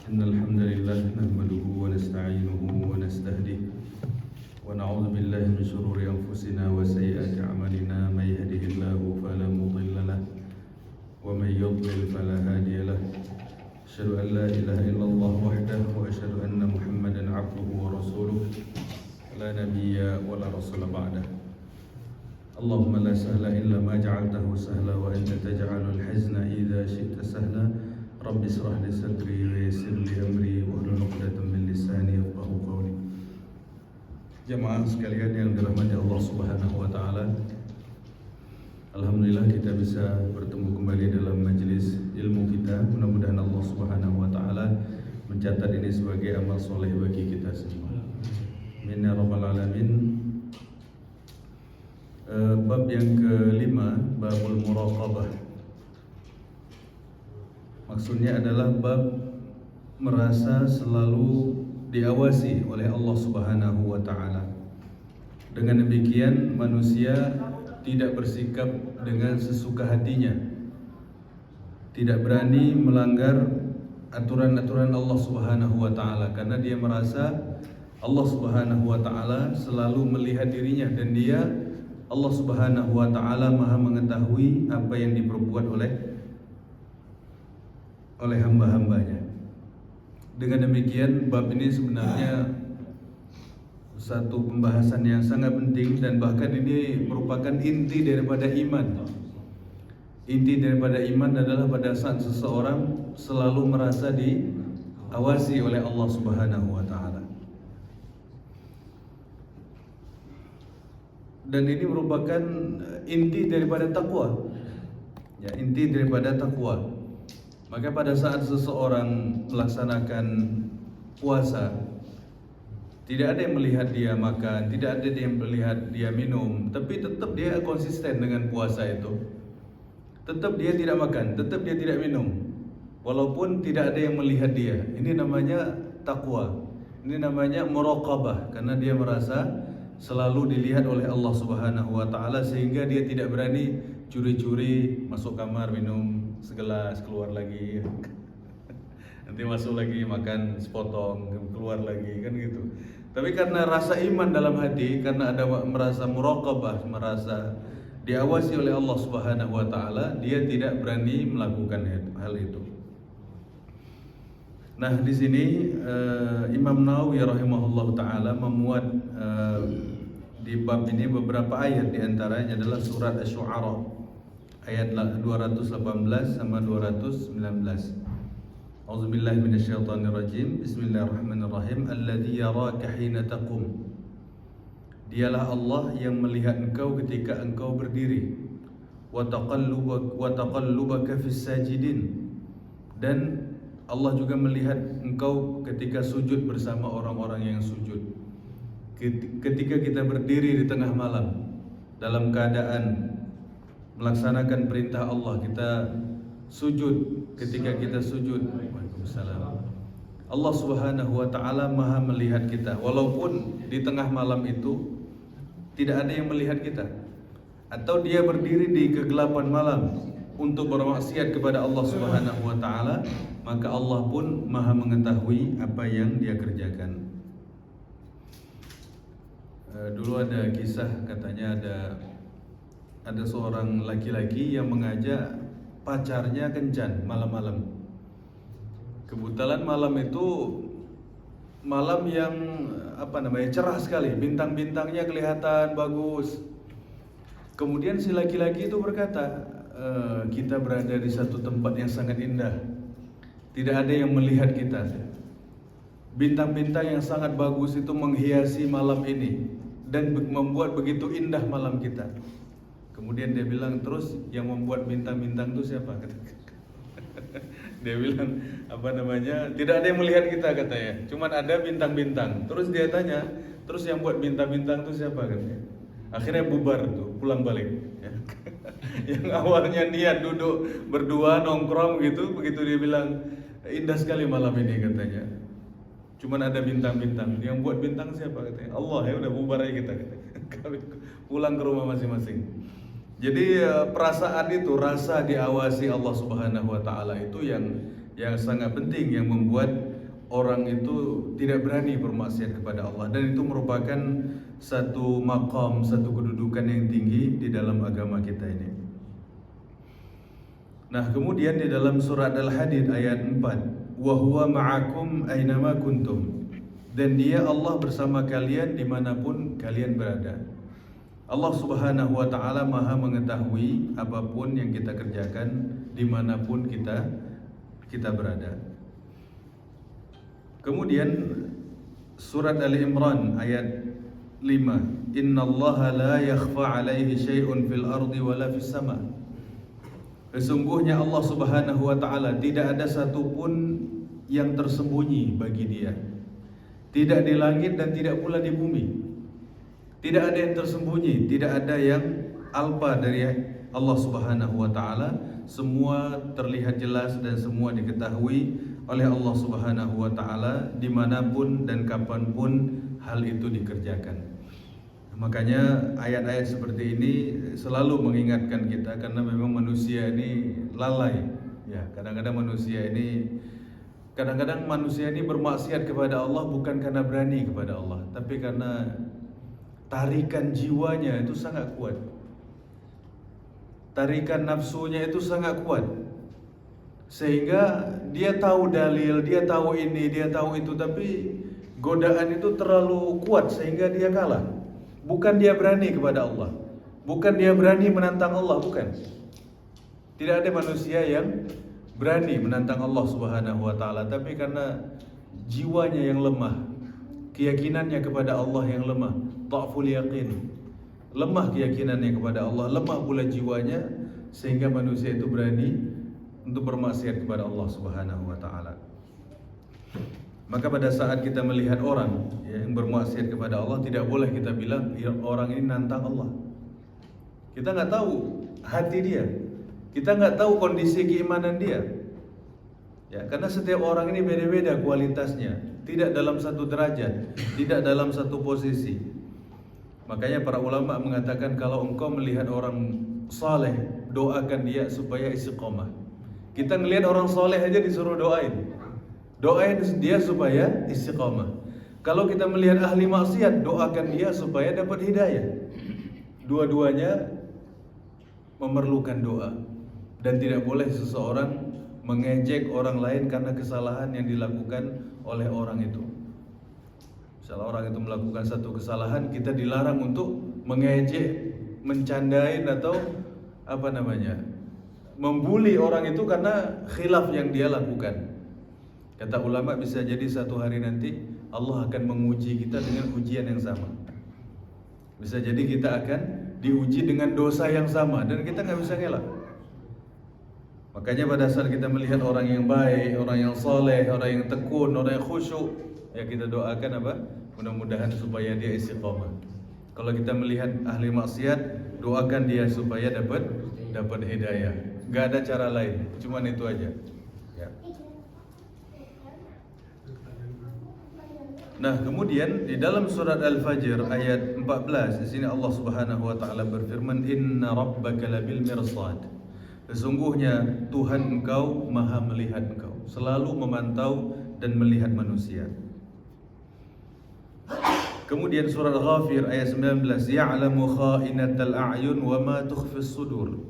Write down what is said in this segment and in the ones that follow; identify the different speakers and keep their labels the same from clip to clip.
Speaker 1: إن الحمد لله نحمده ونستعينه ونستهديه ونعوذ بالله من شرور أنفسنا وسيئات أعمالنا من يهده الله فلا مضل له ومن يضلل فلا هادي له أشهد أن لا إله إلا الله وحده وأشهد أن محمدا عبده ورسوله لا نبي ولا رسول بعده اللهم لا سهل إلا ما جعلته سهلا وأنت تجعل الحزن إذا شئت سهلا رب اشرح لي صدري ويسر لي أمري واحلل عقدة من لساني يفقهوا قولي. Jemaah sekalian yang dirahmati Allah Subhanahu wa taala. Alhamdulillah kita bisa bertemu kembali dalam majelis ilmu kita. Mudah-mudahan Allah Subhanahu wa taala mencatat ini sebagai amal soleh bagi kita semua. Amin ya rabbal alamin. Bab yang kelima, babul muraqabah. Maksudnya adalah bab merasa selalu diawasi oleh Allah Subhanahu wa taala. Dengan demikian manusia tidak bersikap dengan sesuka hatinya. Tidak berani melanggar aturan-aturan Allah Subhanahu wa taala karena dia merasa Allah Subhanahu wa taala selalu melihat dirinya dan dia Allah Subhanahu wa taala Maha mengetahui apa yang diperbuat oleh hamba-hambanya. Dengan demikian bab ini sebenarnya satu pembahasan yang sangat penting dan bahkan ini merupakan inti daripada iman. Inti daripada iman adalah pada saat seseorang selalu merasa diawasi oleh Allah Subhanahu wa taala. Dan ini merupakan inti daripada takwa. Ya, inti daripada takwa. Maka pada saat seseorang melaksanakan puasa, tidak ada yang melihat dia makan, tidak ada yang melihat dia minum, tapi tetap dia konsisten dengan puasa itu. Tetap dia tidak makan, tetap dia tidak minum, walaupun tidak ada yang melihat dia. Ini namanya takwa. Ini namanya muraqabah, karena dia merasa selalu dilihat oleh Allah Subhanahu wa taala sehingga dia tidak berani curi-curi masuk kamar minum segelas keluar lagi nanti masuk lagi makan sepotong keluar lagi kan gitu. Tapi karena rasa iman dalam hati, karena ada merasa muraqabah, merasa diawasi oleh Allah Subhanahu wa taala, dia tidak berani melakukan hal itu. Nah, di sini Imam Nawawi rahimahullah taala memuat di bab ini beberapa ayat, di antaranya adalah surat Asy-Syu'ara ayat 218 sama 219. A'udzubillahi minasyaitonirrajim. Bismillahirrahmanirrahim. Alladzi yaraka hina taqum. Dialah Allah yang melihat engkau ketika engkau berdiri. Wa taqallubaka fis sajidin. Dan Allah juga melihat engkau ketika sujud bersama orang-orang yang sujud. Ketika kita berdiri di tengah malam dalam keadaan melaksanakan perintah Allah, kita sujud. Ketika kita sujud, Waalaikumsalam, Allah Subhanahu wa taala Maha melihat kita, walaupun di tengah malam itu tidak ada yang melihat kita, atau dia berdiri di kegelapan malam untuk bermaksiat kepada Allah Subhanahu wa taala, maka Allah pun Maha mengetahui apa yang dia kerjakan. Dulu ada kisah, katanya ada seorang laki-laki yang mengajak pacarnya kencan malam-malam. Kebetulan malam itu malam yang cerah sekali, bintang-bintangnya kelihatan bagus. Kemudian si laki-laki itu berkata, kita berada di satu tempat yang sangat indah, tidak ada yang melihat kita. Bintang-bintang yang sangat bagus itu menghiasi malam ini dan membuat begitu indah malam kita. Kemudian dia bilang, terus yang membuat bintang-bintang itu siapa? Dia bilang, tidak ada yang melihat kita, katanya. Cuman ada bintang-bintang. Terus dia tanya, terus yang buat bintang-bintang itu siapa, katanya. Akhirnya bubar tuh, pulang balik. Yang awalnya niat duduk berdua nongkrong gitu, begitu dia bilang, indah sekali malam ini, katanya. Cuman ada bintang-bintang. Yang buat bintang siapa, katanya? Allah. Ya udah, bubar aja kita, katanya. Pulang ke rumah masing-masing. Jadi perasaan itu, rasa diawasi Allah Subhanahu wa taala itu yang sangat penting, yang membuat orang itu tidak berani bermaksiat kepada Allah, dan itu merupakan satu maqam, satu kedudukan yang tinggi di dalam agama kita ini. Nah, kemudian di dalam surat Al-Hadid ayat 4, wa huwa ma'akum aynama kuntum, dan dia Allah bersama kalian dimanapun kalian berada. Allah Subhanahu wa ta'ala maha mengetahui apapun yang kita kerjakan dimanapun kita berada. Kemudian surat Ali Imran ayat 5, innallaha la yakhfa alaihi syai'un fil ardi wala fis sama. Sesungguhnya Allah Subhanahu wa ta'ala tidak ada satupun yang tersembunyi bagi dia, tidak di langit dan tidak pula di bumi. Tidak ada yang tersembunyi, tidak ada yang alpa dari Allah Subhanahu wa ta'ala. Semua terlihat jelas dan semua diketahui oleh Allah Subhanahu wa ta'ala dimanapun dan kapanpun hal itu dikerjakan. Makanya ayat-ayat seperti ini selalu mengingatkan kita, karena memang manusia ini lalai. Ya, kadang-kadang manusia ini bermaksiat kepada Allah bukan karena berani kepada Allah, tapi karena tarikan jiwanya itu sangat kuat. Tarikan nafsunya itu sangat kuat, sehingga dia tahu dalil, dia tahu ini, dia tahu itu, tapi godaan itu terlalu kuat sehingga dia kalah. Bukan dia berani kepada Allah, bukan dia berani menantang Allah, bukan. Tidak ada manusia yang berani menantang Allah Subhanahu wa ta'ala, tapi karena jiwanya yang lemah, keyakinannya kepada Allah yang lemah, dha'ful yaqin, lemah keyakinannya kepada Allah, lemah pula jiwanya, sehingga manusia itu berani untuk bermaksiat kepada Allah Subhanahu wa ta'ala. Maka pada saat kita melihat orang yang bermaksiat kepada Allah, tidak boleh kita bilang ya, orang ini nantang Allah. Kita nggak tahu hati dia, kita nggak tahu kondisi keimanan dia. Ya, karena setiap orang ini beda-beda kualitasnya, tidak dalam satu derajat, tidak dalam satu posisi. Makanya para ulama mengatakan, kalau engkau melihat orang saleh, doakan dia supaya istiqomah. Kita ngelihat orang saleh aja disuruh doain dia supaya istiqomah. Kalau kita melihat ahli maksiat, doakan dia supaya dapat hidayah. Dua-duanya memerlukan doa, dan tidak boleh seseorang mengejek orang lain karena kesalahan yang dilakukan oleh orang itu. Misalnya orang itu melakukan satu kesalahan, kita dilarang untuk mengejek, mencandain atau membuli orang itu karena khilaf yang dia lakukan. Kata ulama, bisa jadi satu hari nanti Allah akan menguji kita dengan ujian yang sama. Bisa jadi kita akan diuji dengan dosa yang sama, dan kita nggak bisa ngelak. Makanya pada saat kita melihat orang yang baik, orang yang soleh, orang yang tekun, orang yang khusyuk, ya kita doakan mudah-mudahan supaya dia istiqomah. Kalau kita melihat ahli maksiat, doakan dia supaya dapat hidayah. Gak ada cara lain, cuman itu aja. Ya. Nah, kemudian di dalam surat Al-Fajr ayat 14, di sini Allah Subhanahu wa taala berfirman, "Inna rabbaka labil mirsad." Sesungguhnya Tuhan engkau maha melihat engkau, selalu memantau dan melihat manusia. Kemudian surat Ghafir ayat 19, "Ya'lamu kha'inatal a'yun wa ma tukhfis sudur."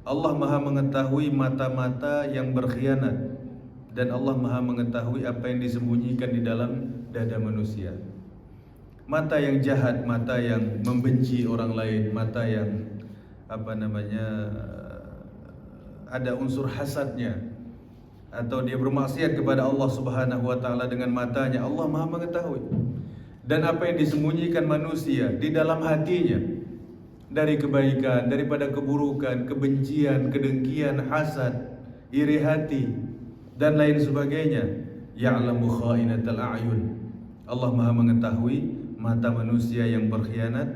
Speaker 1: Allah maha mengetahui mata-mata yang berkhianat, dan Allah maha mengetahui apa yang disembunyikan di dalam dada manusia. Mata yang jahat, mata yang membenci orang lain, mata yang ada unsur hasadnya, atau dia bermaksiat kepada Allah Subhanahu wa taala dengan matanya, Allah maha mengetahui. Dan apa yang disembunyikan manusia di dalam hatinya, dari kebaikan, daripada keburukan, kebencian, kedengkian, hasad, iri hati, dan lain sebagainya. Ya'lamu kha'inatal a'yun. Allah maha mengetahui mata manusia yang berkhianat,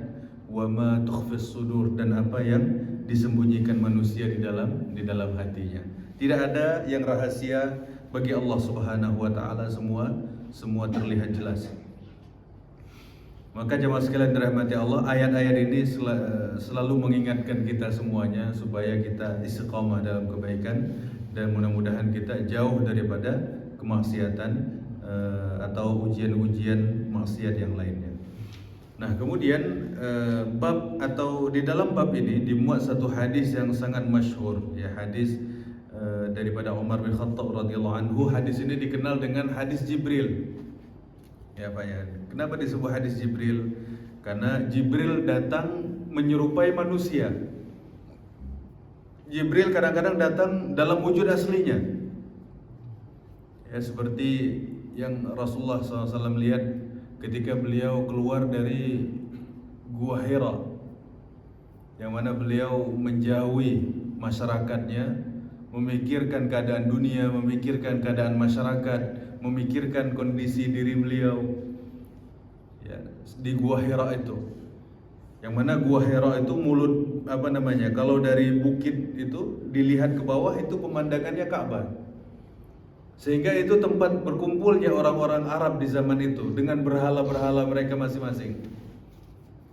Speaker 1: wa ma tukhfis sudur, dan apa yang disembunyikan manusia di dalam hatinya. Tidak ada yang rahasia bagi Allah Subhanahu wa taala, semua terlihat jelas. Maka jemaah sekalian dirahmati Allah, ayat-ayat ini selalu mengingatkan kita semuanya supaya kita istiqamah dalam kebaikan, dan mudah-mudahan kita jauh daripada kemaksiatan atau ujian-ujian maksiat yang lainnya. Nah, kemudian bab atau di dalam bab ini dimuat satu hadis yang sangat masyhur, ya, hadis daripada Umar bin Khattab radhiyallahu anhu. Hadis ini dikenal dengan hadis Jibril. Ya, Pak ya. Kenapa disebut hadis Jibril? Karena Jibril datang menyerupai manusia. Jibril kadang-kadang datang dalam wujud aslinya. Ya, seperti yang Rasulullah SAW lihat ketika beliau keluar dari Gua Hira, yang mana beliau menjauhi masyarakatnya, memikirkan keadaan dunia, memikirkan keadaan masyarakat, memikirkan kondisi diri beliau, ya, di Gua Hira itu. Yang mana Gua Hira itu mulut kalau dari bukit itu dilihat ke bawah itu pemandangannya Ka'bah. Sehingga itu tempat berkumpulnya orang-orang Arab di zaman itu dengan berhala-berhala mereka masing-masing.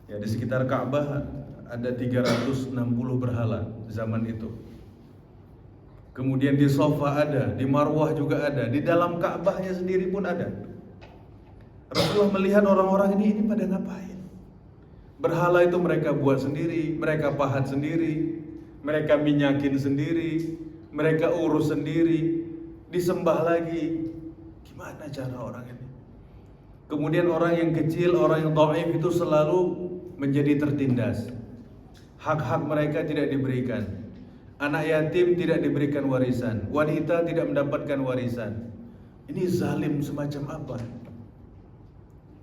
Speaker 1: Ya, di sekitar Ka'bah ada 360 berhala zaman itu. Kemudian di Sofa ada, di Marwah juga ada, di dalam Ka'bahnya sendiri pun ada. Rasulullah melihat orang-orang ini pada ngapain? Berhala itu mereka buat sendiri, mereka pahat sendiri, mereka minyakin sendiri, mereka urus sendiri, disembah lagi. Gimana cara orang ini? Kemudian orang yang kecil, orang yang dhaif itu selalu menjadi tertindas. Hak-hak mereka tidak diberikan. Anak yatim tidak diberikan warisan, wanita tidak mendapatkan warisan. Ini zalim semacam apa?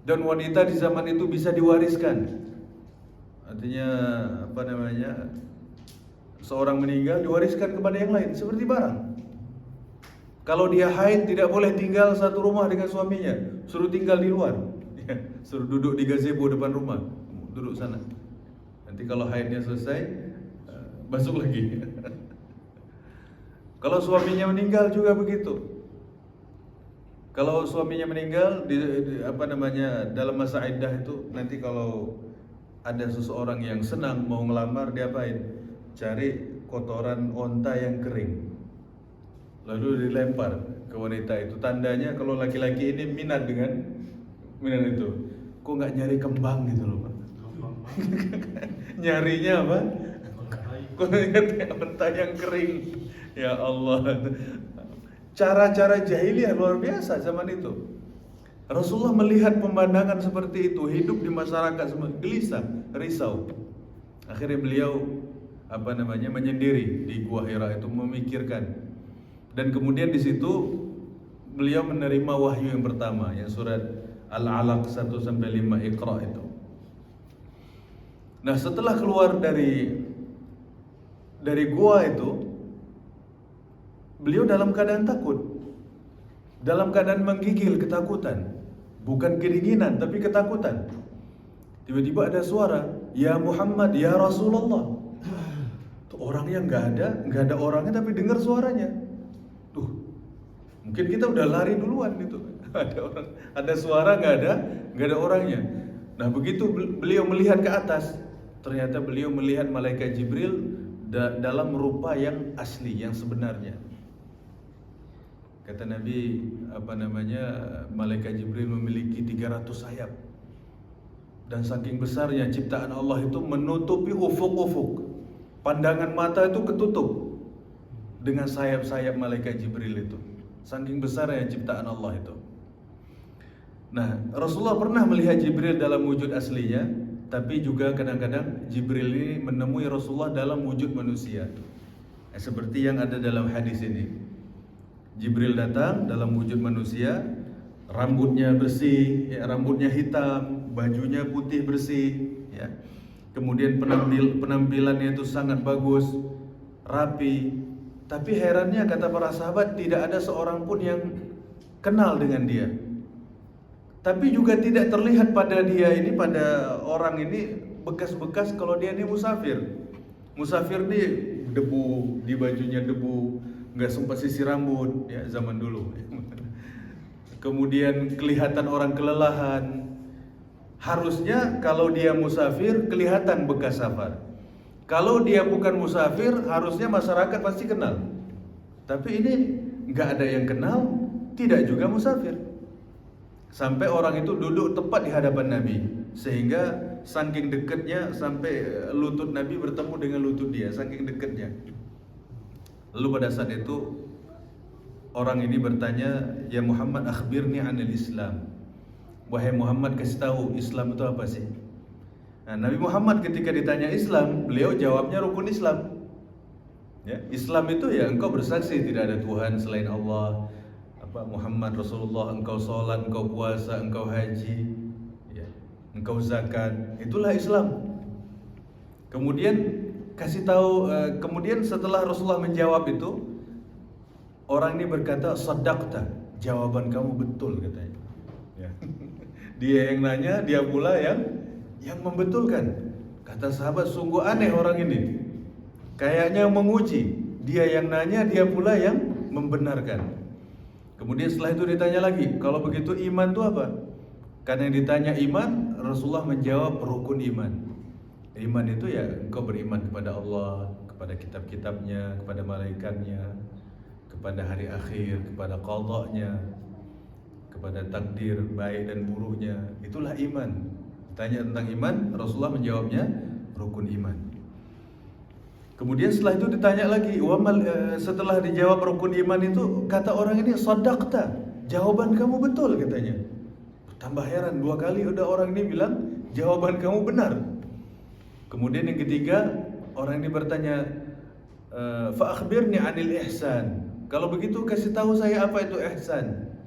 Speaker 1: Dan wanita di zaman itu bisa diwariskan. Artinya seorang meninggal diwariskan kepada yang lain seperti barang. Kalau dia haid tidak boleh tinggal satu rumah dengan suaminya, suruh tinggal di luar. Ya, suruh duduk di gazebo depan rumah, duduk sana. Nanti kalau haidnya selesai, masuk lagi. Kalau suaminya meninggal juga begitu. Kalau suaminya meninggal dalam masa iddah itu, nanti kalau ada seseorang yang senang mau ngelamar, dia apain? Cari kotoran onta yang kering, lalu dilempar ke wanita itu. Tandanya kalau laki-laki ini minat dengan itu. Kok nggak nyari kembang gitu loh, Pak? Nyarinya apa? Onta yang kering. Ya Allah. Cara-cara jahiliyah luar biasa zaman itu. Rasulullah melihat pemandangan seperti itu, hidup di masyarakat semua gelisah, risau. Akhirnya beliau menyendiri di Gua Hira itu, memikirkan. Dan kemudian di situ beliau menerima wahyu yang pertama, yang surat Al-Alaq 1-5 Iqra itu. Nah, setelah keluar dari gua itu, beliau dalam keadaan takut, dalam keadaan menggigil, ketakutan. Bukan kedinginan, tapi ketakutan. Tiba-tiba ada suara, "Ya Muhammad, ya Rasulullah." Tuh orang yang nggak ada orangnya, tapi dengar suaranya. Tuh, mungkin kita udah lari duluan gitu. Ada suara, nggak ada orangnya. Nah, begitu beliau melihat ke atas, ternyata beliau melihat malaikat Jibril dalam rupa yang asli, yang sebenarnya. Kata Nabi, malaikat Jibril memiliki 300 sayap. Dan saking besarnya ciptaan Allah itu menutupi ufuk-ufuk. Pandangan mata itu ketutup dengan sayap-sayap malaikat Jibril itu. Saking besarnya ciptaan Allah itu. Nah, Rasulullah pernah melihat Jibril dalam wujud aslinya, tapi juga kadang-kadang Jibril ini menemui Rasulullah dalam wujud manusia. Seperti yang ada dalam hadis ini. Jibril datang dalam wujud manusia, rambutnya bersih, ya, rambutnya hitam, bajunya putih bersih, ya. Kemudian penampilannya itu sangat bagus, rapi. Tapi herannya, kata para sahabat, tidak ada seorang pun yang kenal dengan dia. Tapi juga tidak terlihat pada orang ini bekas-bekas kalau dia ini musafir. Musafir ini debu, di bajunya debu, nggak sempat sisir rambut, ya, zaman dulu. Kemudian kelihatan orang kelelahan. Harusnya kalau dia musafir kelihatan bekas safar. Kalau dia bukan musafir, harusnya masyarakat pasti kenal. Tapi ini nggak ada yang kenal, tidak juga musafir. Sampai orang itu duduk tepat di hadapan Nabi, sehingga saking dekatnya sampai lutut Nabi bertemu dengan lutut dia, saking dekatnya. Lalu pada saat itu orang ini bertanya, "Ya Muhammad, akhbirni 'anil Islam." Wahai Muhammad, kasih tahu Islam itu apa sih? Nah, Nabi Muhammad ketika ditanya Islam, beliau jawabnya rukun Islam. Ya, Islam itu ya engkau bersaksi tidak ada Tuhan selain Allah, Muhammad Rasulullah, engkau sholat, engkau puasa, engkau haji, ya, engkau zakat, itulah Islam. Kemudian kasih tahu, kemudian setelah Rasulullah menjawab itu, orang ini berkata, "Shadaqta, jawaban kamu betul," katanya. Ya. Dia yang nanya, dia pula yang membetulkan. Kata sahabat, sungguh aneh orang ini. Kayaknya menguji. Dia yang nanya, dia pula yang membenarkan. Kemudian setelah itu ditanya lagi, kalau begitu iman itu apa? Karena yang ditanya iman, Rasulullah menjawab rukun iman. Iman itu ya engkau beriman kepada Allah, kepada kitab-kitabnya, kepada malaikatnya, kepada hari akhir, kepada qadanya, kepada takdir baik dan buruknya. Itulah iman. Tanya tentang iman, Rasulullah menjawabnya rukun iman. Kemudian setelah itu ditanya lagi, setelah dijawab rukun iman itu, kata orang ini, "Shadaqta, jawaban kamu betul," katanya. Tambah heran, 2 kali udah orang ini bilang jawaban kamu benar. Kemudian yang ketiga, orang ini bertanya, "Fa akhbirni 'anil ihsan." Kalau begitu kasih tahu saya apa itu ihsan.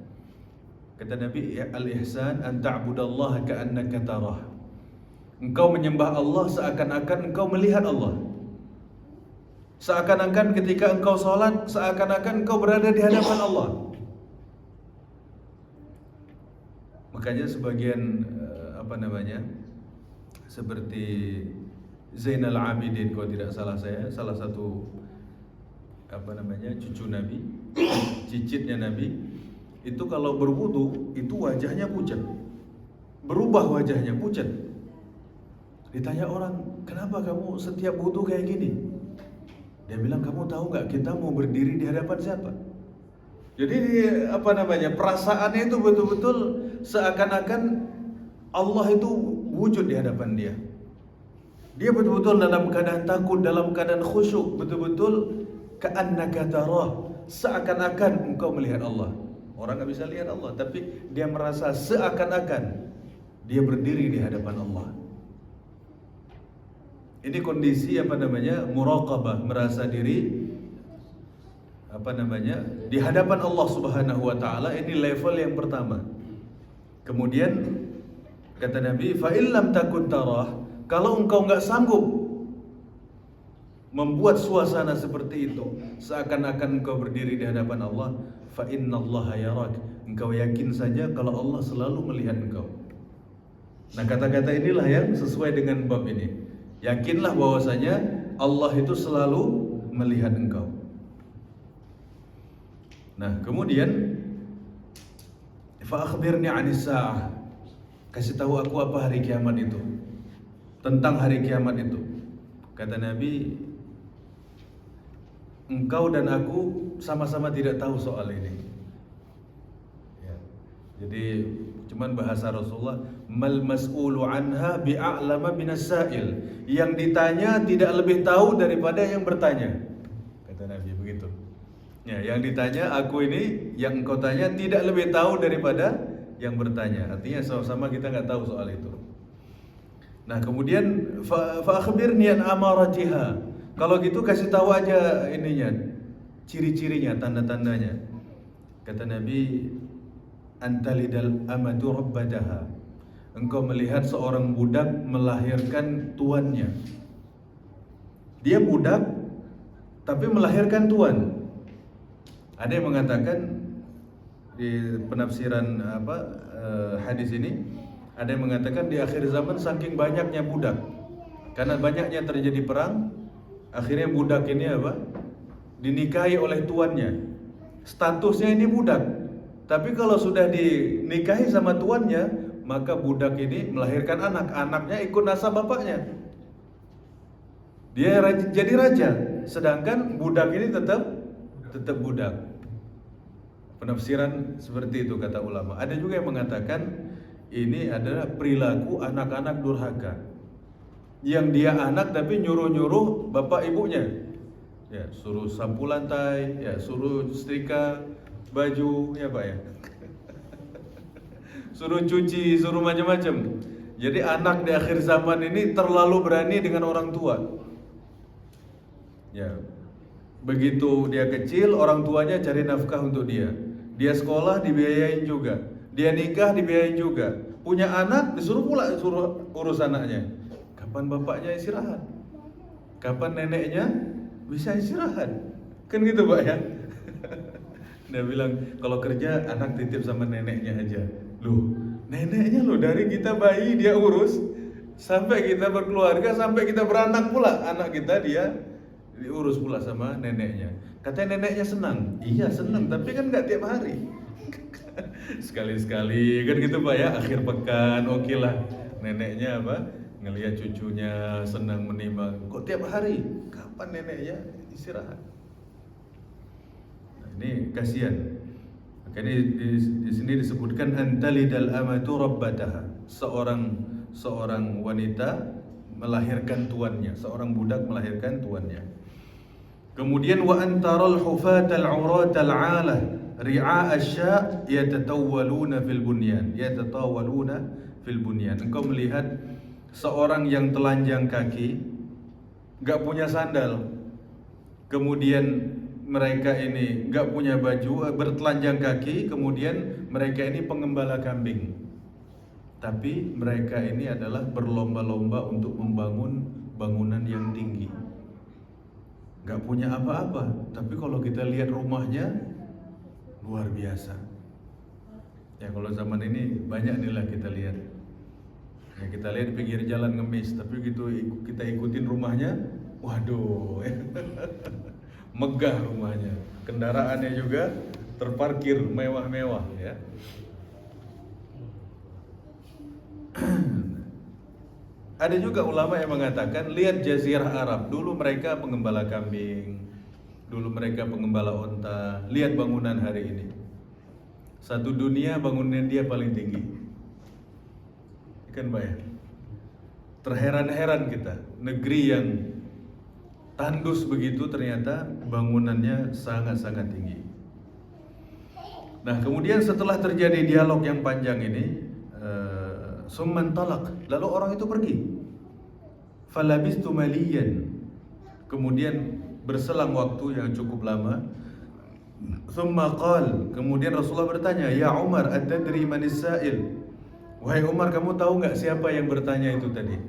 Speaker 1: Kata Nabi, "Al-ihsan an ta'budallaha ka'annaka tarah." Engkau menyembah Allah seakan-akan engkau melihat Allah. Seakan-akan ketika engkau sholat, seakan-akan engkau berada di hadapan Allah. Makanya sebagian seperti Zainal Abidin, kalau tidak salah saya, salah satu cucu Nabi, cicitnya Nabi, itu kalau berwudu itu wajahnya pucat, berubah wajahnya pucat. Ditanya orang, "Kenapa kamu setiap wudu kayak gini?" Dia bilang, "Kamu tahu nggak kita mau berdiri di hadapan siapa?" Jadi perasaannya itu betul-betul seakan-akan Allah itu wujud di hadapan dia. Dia betul-betul dalam keadaan takut, dalam keadaan khusyuk, betul-betul ka'annaka tarah, seakan-akan engkau melihat Allah. Orang nggak bisa lihat Allah, tapi dia merasa seakan-akan dia berdiri di hadapan Allah. Ini kondisi muraqabah, merasa diri di hadapan Allah Subhanahu wa taala. Ini level yang pertama. Kemudian kata Nabi, "Fa illam takun tarah," kalau engkau enggak sanggup membuat suasana seperti itu, seakan-akan engkau berdiri di hadapan Allah, "Fa innallaha yarak," engkau yakin saja kalau Allah selalu melihat engkau. Nah, kata-kata inilah yang sesuai dengan bab ini. Yakinlah bahwasanya Allah itu selalu melihat engkau. Nah, kemudian fa akhbirni 'anis sa'ah. Kasih tahu aku apa hari kiamat itu. Tentang hari kiamat itu. Kata Nabi, engkau dan aku sama-sama tidak tahu soal ini. Ya. Jadi cuman bahasa Rasulullah, "Mal mas'ulu anha bi'a'lama minas sa'il." Yang ditanya tidak lebih tahu daripada yang bertanya. Kata Nabi begitu. Ya, yang ditanya aku ini, yang engkau tanya tidak lebih tahu daripada yang bertanya. Artinya sama-sama kita nggak tahu soal itu. Nah, kemudian fa akhbirni an amaratiha. Kalau gitu kasih tahu aja ininya, ciri-cirinya, tanda-tandanya. Kata Nabi, "Antalidal amatu rabbataha." Engkau melihat seorang budak melahirkan tuannya. Dia budak tapi melahirkan tuan. Ada yang mengatakan di penafsiran hadis ini, ada yang mengatakan di akhir zaman saking banyaknya budak, karena banyaknya terjadi perang, akhirnya budak ini dinikahi oleh tuannya. Statusnya ini budak, tapi kalau sudah dinikahi sama tuannya, maka budak ini melahirkan anak, anaknya ikut nasab bapaknya. Dia jadi raja, sedangkan budak ini tetap budak. Penafsiran seperti itu kata ulama. Ada juga yang mengatakan ini adalah perilaku anak-anak durhaka, yang dia anak tapi nyuruh-nyuruh bapak ibunya, ya suruh sapu lantai, ya suruh setrika baju, ya pak ya, suruh cuci, suruh macam-macam. Jadi anak di akhir zaman ini terlalu berani dengan orang tua. Ya, begitu dia kecil orang tuanya cari nafkah untuk dia. Dia sekolah dibiayain juga. Dia nikah dibiayain juga. Punya anak disuruh pula suruh urus anaknya. Kapan bapaknya istirahat? Kapan neneknya bisa istirahat? Kan gitu pak ya. Dia bilang kalau kerja anak titip sama neneknya aja. Loh, neneknya loh dari kita bayi dia urus sampai kita berkeluarga, sampai kita beranak pula anak kita dia diurus pula sama neneknya. Katanya neneknya senang. Iya senang, tapi kan nggak tiap hari. Sekali-sekali kan gitu pak ya, akhir pekan oke lah. Neneknya apa? Ngelihat cucunya senang menimbang. Kok tiap hari? Kapan neneknya istirahat? Nah, ini kasihan. Makanya di sini disebutkan antalidal amatu rabbataha. Seorang wanita melahirkan tuannya, seorang budak melahirkan tuannya. Kemudian wa antaral hufatal uratal 'alah ri'a asya' yatatawwaluna fil bunyan. Engkau melihat seorang yang telanjang kaki, enggak punya sandal. Kemudian mereka ini enggak punya baju, bertelanjang kaki, kemudian mereka ini pengembala kambing. Tapi mereka ini adalah berlomba-lomba untuk membangun bangunan yang tinggi. Gak punya apa-apa, tapi kalau kita lihat rumahnya luar biasa. Ya kalau zaman ini banyak nih lah kita lihat. Ya kita lihat di pinggir jalan ngemis, tapi gitu kita ikutin rumahnya, waduh, megah rumahnya. Kendaraannya juga terparkir mewah-mewah ya. Ada juga ulama yang mengatakan, lihat Jazirah Arab, dulu mereka pengembala kambing, dulu mereka pengembala onta. Lihat bangunan hari ini, satu dunia bangunan dia paling tinggi. Ikan bayar. Terheran-heran kita, negeri yang tandus begitu ternyata bangunannya sangat-sangat tinggi. Nah kemudian setelah terjadi dialog yang panjang ini, summan talak, lalu orang itu pergi. Falabistu maliyan, kemudian berselang waktu yang cukup lama. Thumma qal, kemudian Rasulullah bertanya, ya Umar, atadri manis sa'il? Wahai Umar, kamu tahu nggak siapa yang bertanya itu tadi?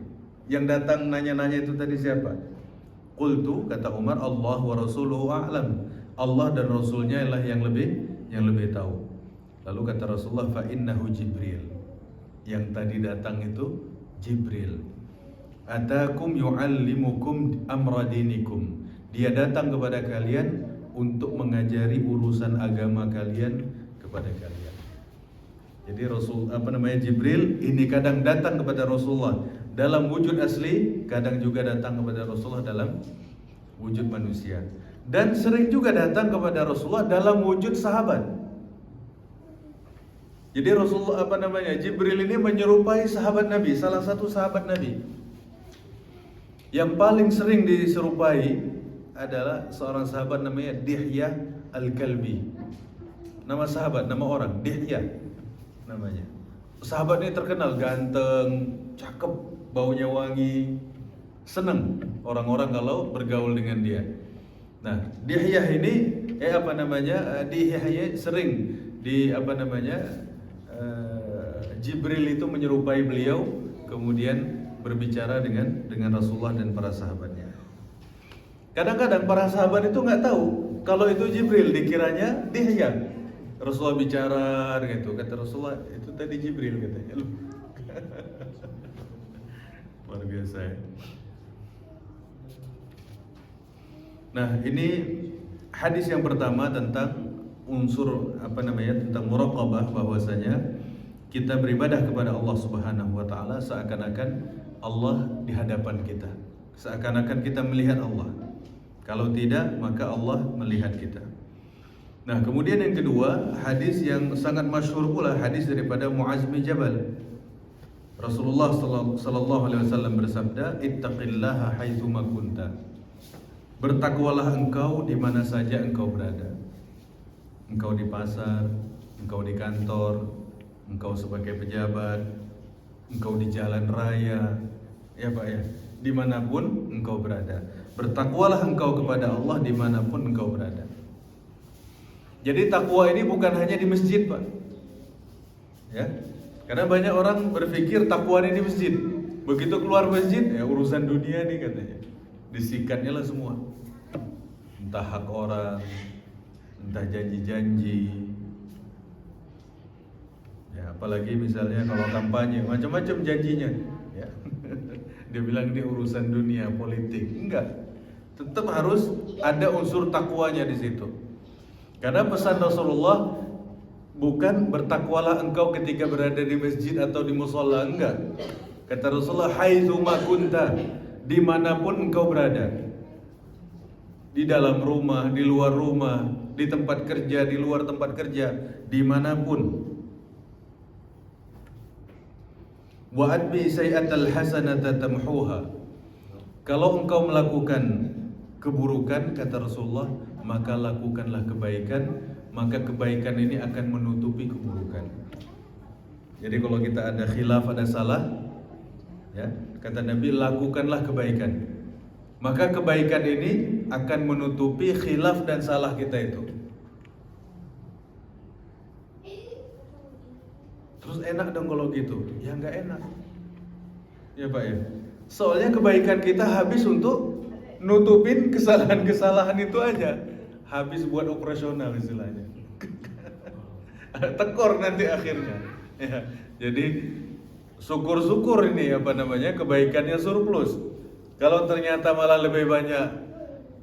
Speaker 1: Yang datang nanya-nanya itu tadi siapa? Qultu, kata Umar, Allah wa rasuluhu a'lam. Allah dan Rasulnya lah yang lebih tahu. Lalu kata Rasulullah, fa innahu Jibril. Yang tadi datang itu Jibril. Atakum yu'allimukum amra dinikum. Dia datang kepada kalian untuk mengajari urusan agama kalian kepada kalian. Jadi Jibril ini kadang datang kepada Rasulullah dalam wujud asli, kadang juga datang kepada Rasulullah dalam wujud manusia. Dan sering juga datang kepada Rasulullah dalam wujud sahabat. Jadi Rasulullah Jibril ini menyerupai sahabat Nabi, salah satu sahabat Nabi. Yang paling sering diserupai adalah seorang sahabat namanya Dihyah Al-Kalbi. Nama sahabat, nama orang Dihyah namanya. Sahabat ini terkenal ganteng, cakep, baunya wangi, senang orang-orang kalau bergaul dengan dia. Nah, Dihyah ini Dihyah sering Jibril itu menyerupai beliau, kemudian berbicara dengan Rasulullah dan para sahabatnya. Kadang-kadang para sahabat itu nggak tahu kalau itu Jibril, dikiranya Dihyah. Rasulullah bicara gitu, kata Rasulullah itu tadi Jibril katanya. Luar biasa ya. Nah, ini hadis yang pertama tentang unsur tentang muraqabah, bahwasanya kita beribadah kepada Allah Subhanahu wa taala seakan-akan Allah di hadapan kita, seakan-akan kita melihat Allah. Kalau tidak, maka Allah melihat kita. Nah, kemudian yang kedua, hadis yang sangat masyhur pula, hadis daripada Muaz bin Jabal. Rasulullah sallallahu alaihi wasallam bersabda, "Ittaqillaha haitsu ma kunta." Bertakwalah engkau di mana saja engkau berada. Engkau di pasar, engkau di kantor, engkau sebagai pejabat, engkau di jalan raya, ya Pak ya, dimanapun engkau berada. Bertakwalah engkau kepada Allah dimanapun engkau berada. Jadi takwa ini bukan hanya di masjid, Pak. Ya, karena banyak orang berpikir takwa ini di masjid. Begitu keluar masjid, ya urusan dunia nih katanya. Disikatnya lah semua. Entah hak orang, entah janji-janji. Ya, apalagi misalnya kalau kampanye, macam-macam janjinya. Ya. Dia bilang ini urusan dunia, politik. Enggak. Tetap harus ada unsur takwanya di situ. Karena pesan Rasulullah bukan bertakwalah engkau ketika berada di masjid atau di musholla, enggak. Kata Rasulullah, haitsu ma kunta, dimanapun engkau berada. Di dalam rumah, di luar rumah, di tempat kerja, di luar tempat kerja, dimanapun. Wa atbi sayyatal hasanata tamhuha. Kalau engkau melakukan keburukan, kata Rasulullah, maka lakukanlah kebaikan, maka kebaikan ini akan menutupi keburukan. Jadi kalau kita ada khilaf, ada salah, ya, kata Nabi, lakukanlah kebaikan. Maka kebaikan ini akan menutupi khilaf dan salah kita itu. Terus enak dong kalau gitu? Ya nggak enak. Ya Pak ya. Soalnya kebaikan kita habis untuk nutupin kesalahan-kesalahan itu aja. Habis buat operasional istilahnya. Tekor nanti akhirnya. Ya, jadi syukur-syukur ini kebaikannya surplus. Kalau ternyata malah lebih banyak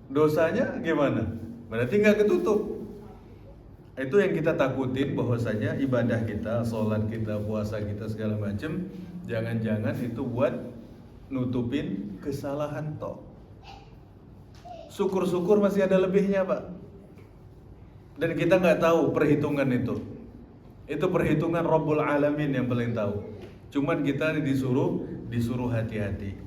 Speaker 1: dosanya gimana? Berarti nggak ketutup. Itu yang kita takutin, bahwasanya ibadah kita, sholat kita, puasa kita segala macam, jangan-jangan itu buat nutupin kesalahan toh. Syukur-syukur masih ada lebihnya Pak. Dan kita nggak tahu perhitungan itu. Itu perhitungan Rabbul Alamin yang paling tahu. Cuman kita disuruh hati-hati.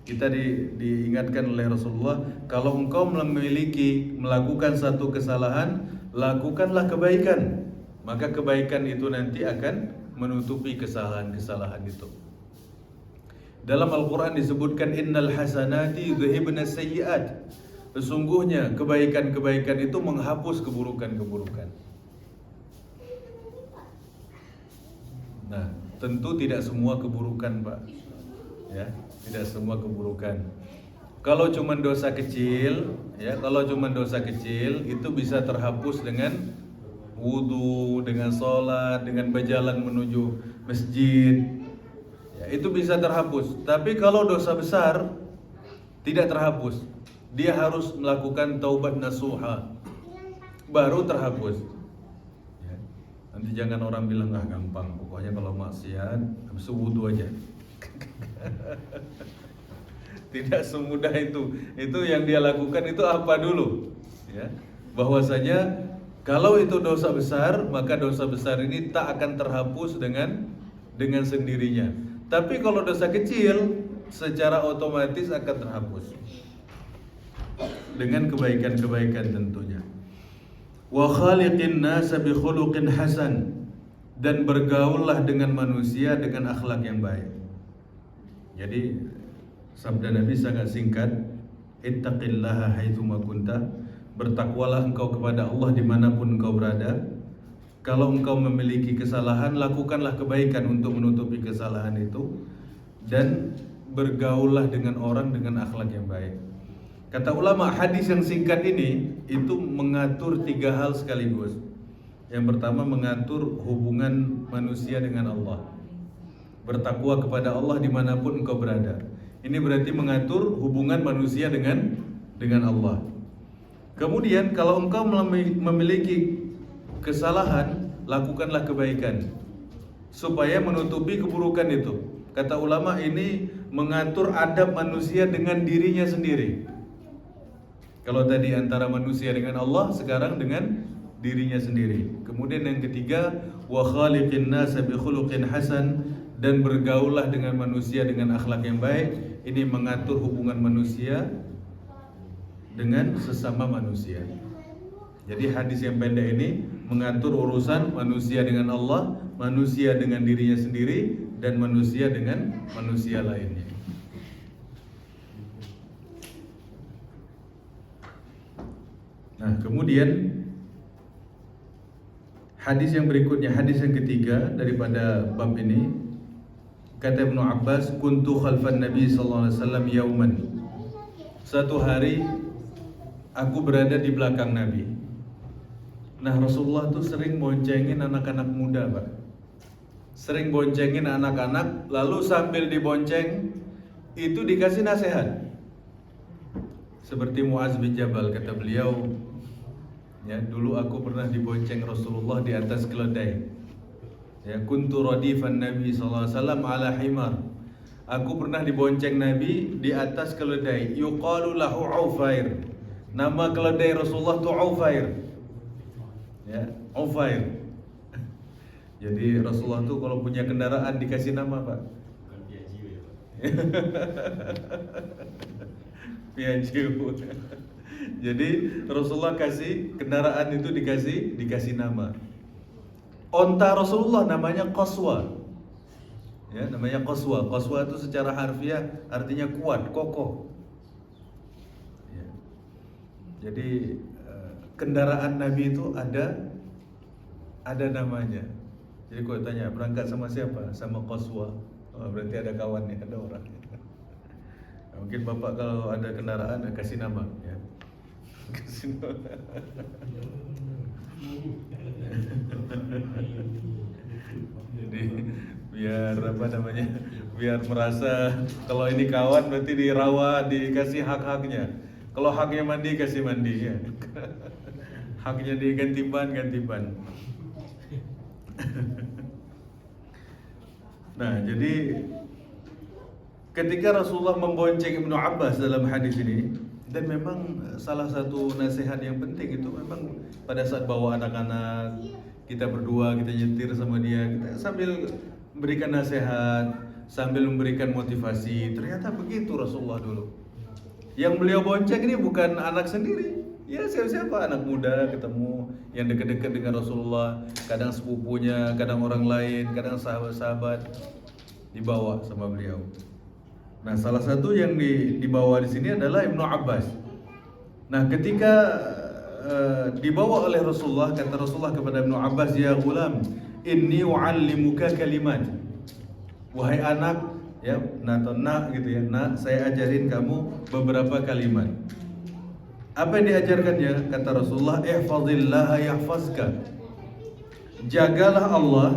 Speaker 1: Kita diingatkan oleh Rasulullah, kalau engkau melakukan satu kesalahan, lakukanlah kebaikan. Maka kebaikan itu nanti akan menutupi kesalahan-kesalahan itu. Dalam Al-Quran disebutkan, innal hasanati yudhibna sayyi'at. Sesungguhnya kebaikan-kebaikan itu menghapus keburukan-keburukan. Nah, tentu tidak semua keburukan Pak. Ya, tidak semua keburukan. Kalau cuma dosa kecil, ya, kalau cuma dosa kecil itu bisa terhapus dengan wudu, dengan sholat, dengan berjalan menuju masjid. Ya, itu bisa terhapus. Tapi kalau dosa besar tidak terhapus. Dia harus melakukan taubat nasuha, baru terhapus. Ya. Nanti jangan orang bilang gampang. Pokoknya kalau maksiat habis wudu aja. Tidak semudah itu. Itu yang dia lakukan itu apa dulu? Ya. Bahwasanya kalau itu dosa besar, maka dosa besar ini tak akan terhapus dengan sendirinya. Tapi kalau dosa kecil, secara otomatis akan terhapus dengan kebaikan-kebaikan tentunya. Wa khaliqin nasa bi khuluqin hasan, dan bergaullah dengan manusia dengan akhlak yang baik. Jadi sabda Nabi sangat singkat, ittaqillaha haitsu ma kunta, bertakwalah engkau kepada Allah dimanapun engkau berada. Kalau engkau memiliki kesalahan, lakukanlah kebaikan untuk menutupi kesalahan itu, dan bergaullah dengan orang dengan akhlak yang baik. Kata ulama, hadis yang singkat ini itu mengatur 3 hal sekaligus. Yang pertama, mengatur hubungan manusia dengan Allah. Bertakwa kepada Allah dimanapun engkau berada. Ini berarti mengatur hubungan manusia dengan Allah. Kemudian kalau engkau memiliki kesalahan, lakukanlah kebaikan supaya menutupi keburukan itu. Kata ulama, ini mengatur adab manusia dengan dirinya sendiri. Kalau tadi antara manusia dengan Allah, sekarang dengan dirinya sendiri. Kemudian yang ketiga, wa khaliqin nasa bi khuluqin hasan, dan bergaullah dengan manusia dengan akhlak yang baik. Ini mengatur hubungan manusia dengan sesama manusia. Jadi hadis yang pendek ini mengatur urusan manusia dengan Allah, manusia dengan dirinya sendiri, dan manusia dengan manusia lainnya. Nah, kemudian hadis yang berikutnya, hadis yang ketiga daripada bab ini, kata Ibnu Abbas, kuntu khalfan Nabi sallallahu alaihi wasallam yauman. Satu hari aku berada di belakang Nabi. Nah, Rasulullah tuh sering boncengin anak-anak muda, Pak. Sering boncengin anak-anak, lalu sambil dibonceng itu dikasih nasihat. Seperti Muaz bin Jabal, kata beliau, ya, dulu aku pernah dibonceng Rasulullah di atas keledai. Ya, kuntu radifan Nabi sallallahu alaihi wasallam ala himar. Aku pernah dibonceng Nabi di atas keledai. Yuqalu lahu Ufair. Nama keledai Rasulullah itu Ufair. Ya, Ufair. Jadi Rasulullah tuh kalau punya kendaraan dikasih nama, Pak.
Speaker 2: Bukan Piaggio ya, Pak.
Speaker 1: Piaggio. Jadi Rasulullah kasih kendaraan itu dikasih nama. Onta Rasulullah namanya Qaswa. Ya, namanya Qaswa. Qaswa itu secara harfiah artinya kuat, kokoh. Ya. Jadi kendaraan Nabi itu ada namanya. Jadi kalau tanya berangkat sama siapa? Sama Qaswa. Oh, berarti ada kawannya, ada orang. Nah, mungkin Bapak kalau ada kendaraan kasih nama, ya. Kasih nama. Jadi biar apa namanya? Biar merasa kalau ini kawan berarti dirawat, dikasih hak-haknya. Kalau haknya mandi kasih mandi, ya. Haknya diganti ban, ganti ban. Nah, jadi ketika Rasulullah membonceng Ibnu Abbas dalam hadis ini, dan memang salah satu nasihat yang penting itu memang pada saat bawa anak-anak, kita berdua, kita nyetir sama dia, kita sambil memberikan nasihat, sambil memberikan motivasi. Ternyata begitu Rasulullah dulu. Yang beliau bonceng ini bukan anak sendiri, ya siapa-siapa, anak muda ketemu yang dekat-dekat dengan Rasulullah, kadang sepupunya, kadang orang lain, kadang sahabat-sahabat dibawa sama beliau. Nah, salah satu yang dibawa di sini adalah Ibnu Abbas. Nah, ketika dibawa oleh Rasulullah, kata Rasulullah kepada Ibnu Abbas, ya gulam, inni u'allimuka kalimat. Wahai anak, ya, nak gitu ya, nak, saya ajarin kamu beberapa kalimat. Apa yang diajarkannya? Kata Rasulullah, ihfazillaha yahfazka. Jagalah Allah,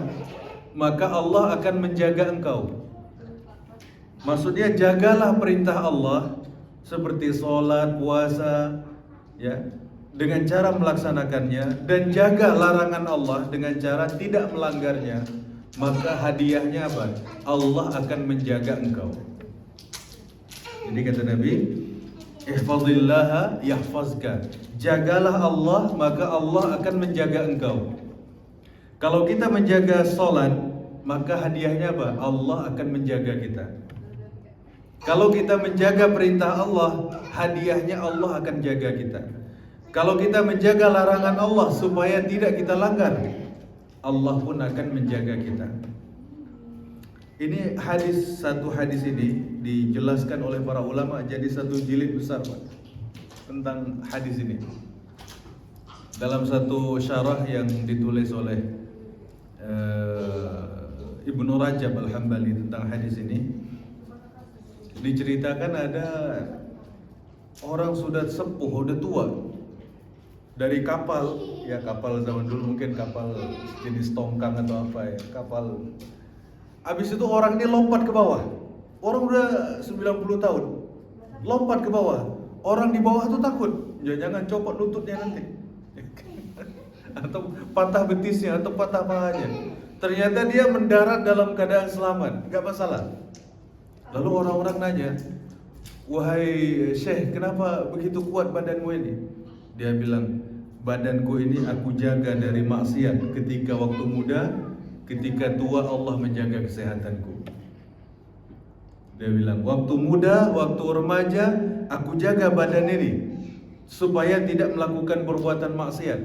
Speaker 1: maka Allah akan menjaga engkau. Maksudnya jagalah perintah Allah seperti sholat, puasa, ya, dengan cara melaksanakannya, dan jaga larangan Allah dengan cara tidak melanggarnya, maka hadiahnya apa? Allah akan menjaga engkau. Jadi kata Nabi, ihfazillaha yahfazka. Jagalah Allah, maka Allah akan menjaga engkau. Kalau kita menjaga sholat, maka hadiahnya apa? Allah akan menjaga kita. Kalau kita menjaga perintah Allah, hadiahnya Allah akan jaga kita. Kalau kita menjaga larangan Allah supaya tidak kita langgar, Allah pun akan menjaga kita. Ini satu hadis ini dijelaskan oleh para ulama jadi satu jilid besar, Pak, tentang hadis ini. Dalam satu syarah yang ditulis oleh Ibnu Rajab Al-Hambali tentang hadis ini, diceritakan ada orang sudah sepuh, udah tua, dari kapal, ya kapal zaman dulu mungkin kapal jenis tongkang atau apa ya, kapal. Habis itu orang ini lompat ke bawah. Orang udah 90 tahun, lompat ke bawah. Orang di bawah tuh takut, jangan copot lututnya nanti, atau patah betisnya, atau patah pahanya. Ternyata dia mendarat dalam keadaan selamat, nggak masalah. Lalu orang-orang nanya, wahai Syekh, kenapa begitu kuat badanmu ini? Dia bilang, badanku ini aku jaga dari maksiat ketika waktu muda, ketika tua Allah menjaga kesehatanku. Dia bilang, waktu muda, waktu remaja aku jaga badan ini supaya tidak melakukan perbuatan maksiat,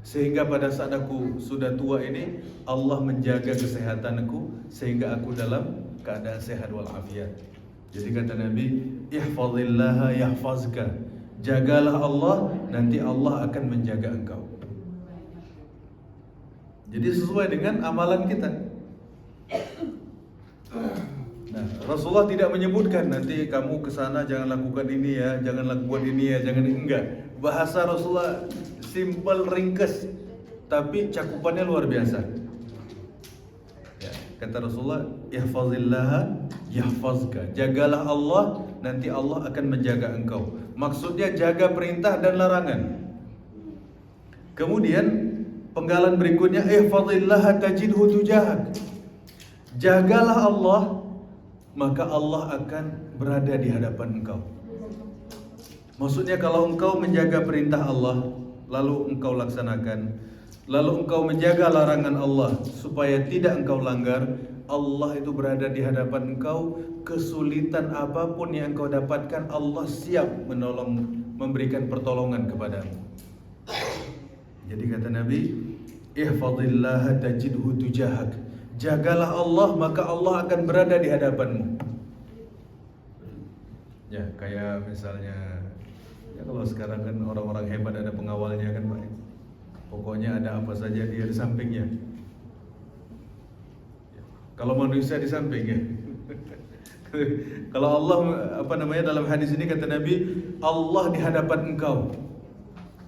Speaker 1: sehingga pada saat aku sudah tua ini Allah menjaga kesehatanku sehingga aku dalam keadaan sehat walafiat. Jadi kata Nabi, ihfazillaha yahfazka, jagalah Allah, nanti Allah akan menjaga engkau. Jadi sesuai dengan amalan kita. Nah, Rasulullah tidak menyebutkan nanti kamu kesana jangan lakukan ini ya, jangan lakukan ini ya, jangan enggak. Bahasa Rasulullah simple, ringkas, tapi cakupannya luar biasa. Ya, kata Rasulullah, ihfazillaha yahfazka, jagalah Allah, nanti Allah akan menjaga engkau. Maksudnya jaga perintah dan larangan. Kemudian penggalan berikutnya, ihfazillaha tajidhu tujahak, jagalah Allah, maka Allah akan berada di hadapan engkau. Maksudnya kalau engkau menjaga perintah Allah, lalu engkau laksanakan, lalu engkau menjaga larangan Allah supaya tidak engkau langgar, Allah itu berada di hadapan engkau. Kesulitan apapun yang engkau dapatkan, Allah siap menolong, memberikan pertolongan kepadamu. Jadi kata Nabi, ihfazillaha tajidhu tujahak, jagalah Allah, maka Allah akan berada di hadapanmu. Ya, kayak misalnya, ya kalau sekarang kan orang-orang hebat ada pengawalnya kan Pak. Pokoknya ada apa saja dia di sampingnya. Kalau manusia di sampingnya. Kalau Allah dalam hadis ini kata Nabi, Allah di hadapan engkau.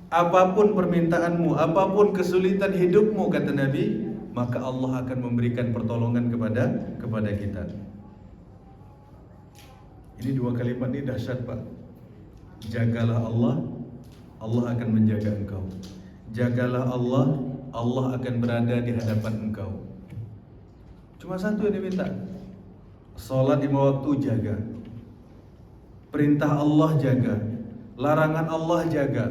Speaker 1: Apapun permintaanmu, apapun kesulitan hidupmu kata Nabi, maka Allah akan memberikan pertolongan kepada kita. Ini dua kalimat ini dahsyat Pak. Jagalah Allah, Allah akan menjaga engkau. Jagalah Allah, Allah akan berada di hadapan engkau. Cuma satu yang diminta, sholat 5 waktu jaga, perintah Allah jaga, larangan Allah jaga.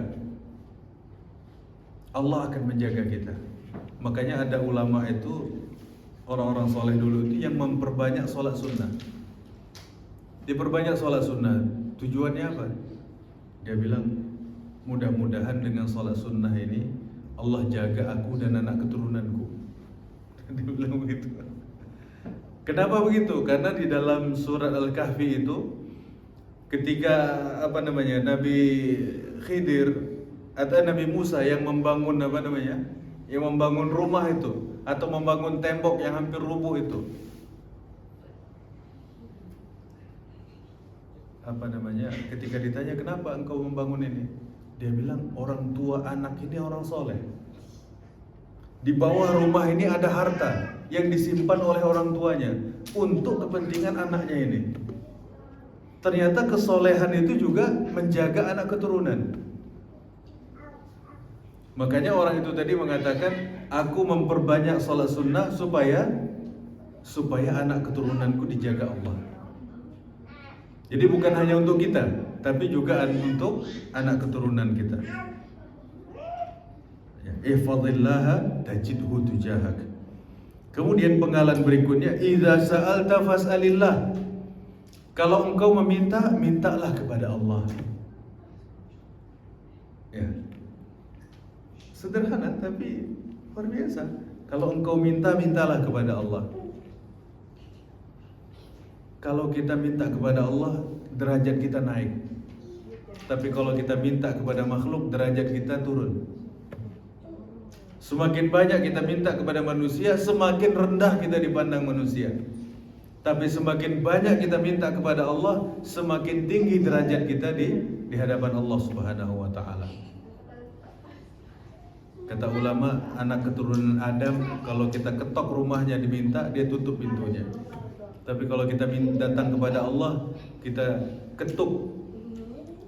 Speaker 1: Allah akan menjaga kita. Makanya ada ulama itu, orang-orang soleh dulu itu yang memperbanyak sholat sunnah. Diperbanyak sholat sunnah. Tujuannya apa? Dia bilang, mudah-mudahan dengan sholat sunnah ini Allah jaga aku dan anak keturunanku. Dia bilang begitu. Kenapa begitu? Karena di dalam surat Al-Kahfi itu, ketika Nabi Khidir atau Nabi Musa yang membangun yang membangun rumah itu atau membangun tembok yang hampir rubuh itu, ketika ditanya kenapa engkau membangun ini, dia bilang orang tua anak ini orang soleh. Di bawah rumah ini ada harta yang disimpan oleh orang tuanya untuk kepentingan anaknya ini. Ternyata kesolehan itu juga menjaga anak keturunan. Makanya orang itu tadi mengatakan, aku memperbanyak sholat sunnah supaya anak keturunanku dijaga Allah. Jadi bukan hanya untuk kita, tapi juga untuk anak keturunan kita. Ihfazillaha tajidhu tujahak. Kemudian penggalan berikutnya, idza sa'alta fas'alillah. Kalau engkau meminta, mintalah kepada Allah. Ya. Sederhana tapi luar biasa. Kalau engkau minta, mintalah kepada Allah. Kalau kita minta kepada Allah, derajat kita naik. Tapi kalau kita minta kepada makhluk, derajat kita turun. Semakin banyak kita minta kepada manusia, semakin rendah kita dipandang manusia. Tapi semakin banyak kita minta kepada Allah, semakin tinggi derajat kita di hadapan Allah Subhanahu wa taala. Kata ulama, anak keturunan Adam, kalau kita ketok rumahnya diminta, dia tutup pintunya. Tapi kalau kita datang kepada Allah, kita ketuk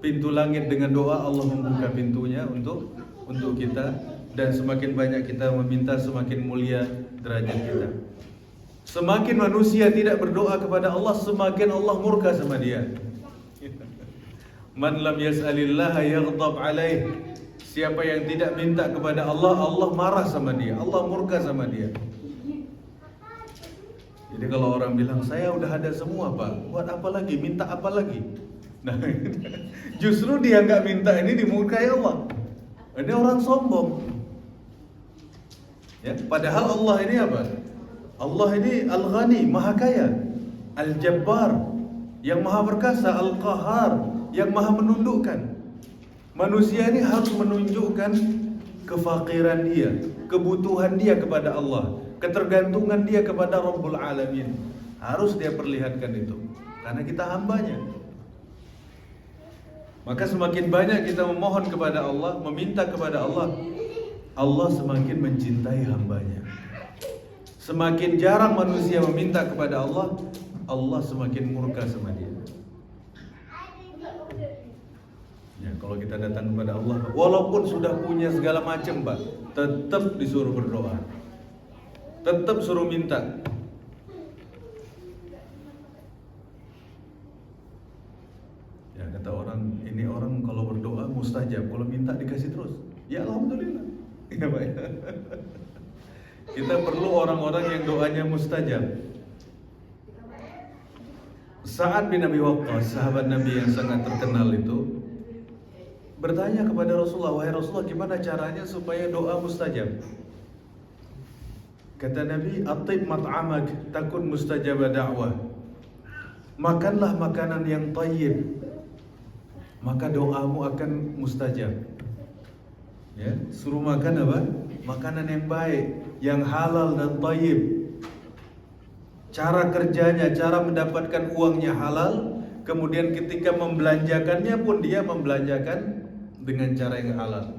Speaker 1: pintu langit dengan doa, Allah membuka pintunya untuk kita. Dan semakin banyak kita meminta, semakin mulia derajat kita. Semakin manusia tidak berdoa kepada Allah, semakin Allah murka sama dia. Man lam yas'alillah yaghdab alaih. Siapa yang tidak minta kepada Allah, Allah marah sama dia, Allah murka sama dia. Jadi kalau orang bilang saya udah ada semua Pak, buat apa lagi? Minta apa lagi? Nah, justru dia nggak minta ini dimurkai Allah. Ini orang sombong. Ya, padahal Allah ini apa? Allah ini Al-Ghani, Maha Kaya, Al-Jabbar, yang Maha Perkasa, Al-Qahar, yang Maha Menundukkan. Manusia ini harus menunjukkan kefakiran dia, kebutuhan dia kepada Allah, ketergantungan dia kepada Rabbul Alamin. Harus dia perlihatkan itu, karena kita hambanya. Maka semakin banyak kita memohon kepada Allah, meminta kepada Allah, Allah semakin mencintai hambanya. Semakin jarang manusia meminta kepada Allah, Allah semakin murka sama dia. Ya, kalau kita datang kepada Allah, walaupun sudah punya segala macam, Pak, tetap disuruh berdoa, tetap suruh minta. Ya, kata orang, ini orang kalau berdoa mustajab, kalau minta dikasih terus. Ya alhamdulillah. Ya, Pak. Kita perlu orang-orang yang doanya mustajab. Sa'ad bin Abi Waqqas, sahabat Nabi yang sangat terkenal itu, bertanya kepada Rasulullah, wahai Rasulullah, gimana caranya supaya doa mustajab? Kata Nabi, atib mat'amak takun mustajab da'wah. Makanlah makanan yang tayyib, maka doamu akan mustajab. Ya, suruh makan apa? Makanan yang baik, yang halal dan tayyib. Cara kerjanya, cara mendapatkan uangnya halal. Kemudian ketika membelanjakannya pun dia membelanjakan dengan cara yang halal,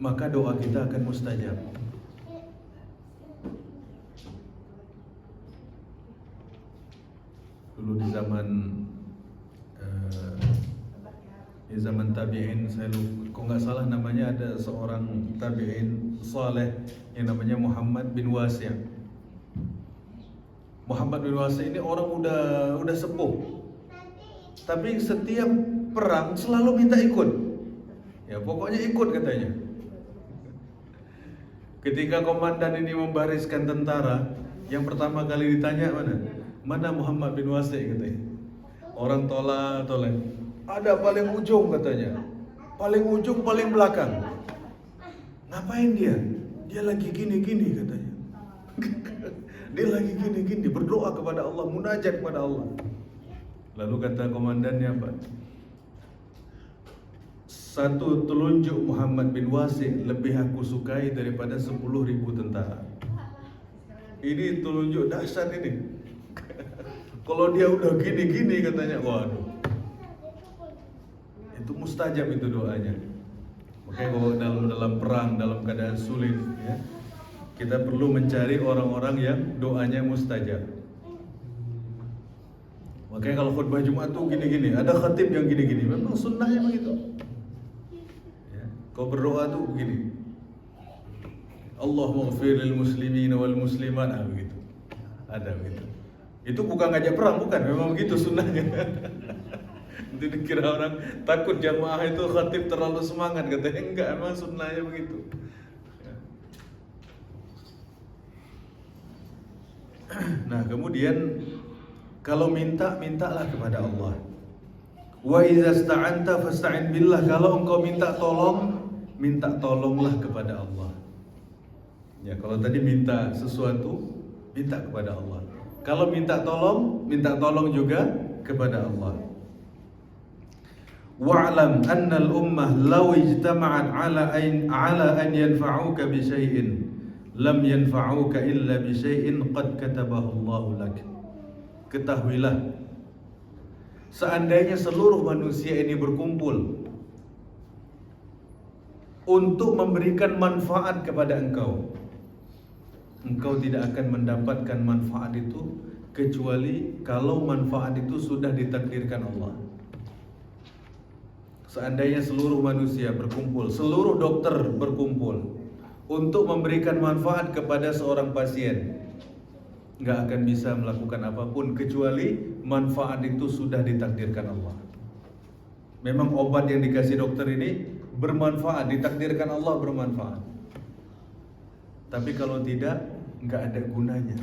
Speaker 1: maka doa kita akan mustajab. Dulu di zaman tabi'in, saya lupa, kok nggak salah namanya, ada seorang tabi'in saleh yang namanya Muhammad bin Wasi'. Muhammad bin Wasi' ini orang udah sepuh, tapi setiap perang selalu minta ikut. Ya pokoknya ikut katanya. Ketika komandan ini membariskan tentara, yang pertama kali ditanya mana Muhammad bin Wasi' katanya. Orang tolak. Ada paling ujung katanya, paling ujung paling belakang. Ngapain dia? Dia lagi gini katanya. Dia lagi gini berdoa kepada Allah, munajat kepada Allah. Lalu kata komandannya apa? Satu telunjuk Muhammad bin Wasi' lebih aku sukai daripada 10.000 tentara. Ini telunjuk dahsyat ini. Kalau dia udah gini katanya, waduh, itu mustajab itu doanya. Makanya kalau dalam perang, dalam keadaan sulit, ya, kita perlu mencari orang-orang yang doanya mustajab. Makanya kalau khutbah Jumat tuh gini, ada khatib yang gini, memang sunnahnya begitu. Kau berdoa tuh begini, Allahumma ighfir lil muslimin wal muslimat, begitu. Ada begitu. Itu bukan ngajak perang, bukan, memang begitu sunnahnya. Nanti dikira orang takut jamaah itu khatib terlalu semangat, katanya enggak, memang sunnahnya begitu. Nah, kemudian kalau mintalah kepada Allah. Wa idza sta'anta fasta'in billah. Kalau engkau minta tolonglah kepada Allah. Ya, kalau tadi minta sesuatu, minta kepada Allah. Kalau minta tolong juga kepada Allah. Wa'lam anna al-ummah law ijtama'at 'ala an yanfa'uka bi syai'in lam yanfa'uka illa bi syai'in qad katabahu Allahu lak. Ketahuilah, seandainya seluruh manusia ini berkumpul untuk memberikan manfaat kepada engkau tidak akan mendapatkan manfaat itu kecuali kalau manfaat itu sudah ditakdirkan Allah. Seandainya seluruh manusia berkumpul, seluruh dokter berkumpul untuk memberikan manfaat kepada seorang pasien, nggak akan bisa melakukan apapun kecuali manfaat itu sudah ditakdirkan Allah. Memang obat yang dikasih dokter ini bermanfaat, ditakdirkan Allah bermanfaat. Tapi kalau tidak, nggak ada gunanya.